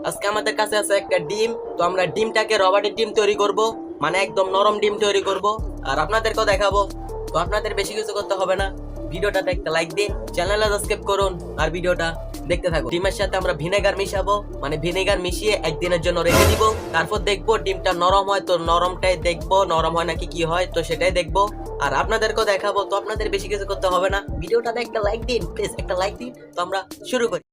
আজকে আমাদের কাছে আছে একটা ডিম। তো আমরা ডিমটাকে রবারের ডিম তৈরি করব, মানে একদম নরম ডিম তৈরি করব আর আপনাদেরকেও দেখাবো। তো আপনাদের বেশি কিছু করতে হবে না, ভিডিওটাতে একটা লাইক দিন, চ্যানেলটা সাবস্ক্রাইব করুন আর ভিডিওটা দেখতে থাকুন। ডিমের সাথে আমরা ভিনেগার মিশাবো, মানে ভিনেগার মিশিয়ে একদিনের জন্য রেখে দিব। তারপর দেখবো ডিমটা নরম হয়, তো নরমটাই দেখবো, নরম হয় নাকি কি হয় তো সেটাই দেখবো আর আপনাদেরকেও দেখাবো। তো আপনাদের বেশি কিছু করতে হবে না, ভিডিওটাতে একটা লাইক দিন, প্লিজ একটা লাইক দিন। তো আমরা শুরু করি।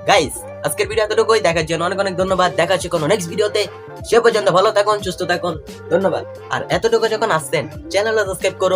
গাইস, আজকের ভিডিও এতটুকুই। দেখার জন্য অনেক অনেক ধন্যবাদ। দেখা হচ্ছে কোনো নেক্সট ভিডিওতে। সে পর্যন্ত ভালো থাকুন, সুস্থ থাকুন, ধন্যবাদ। আর এতটুকু যখন আসছেন, চ্যানেলটা সাবস্ক্রাইব করুন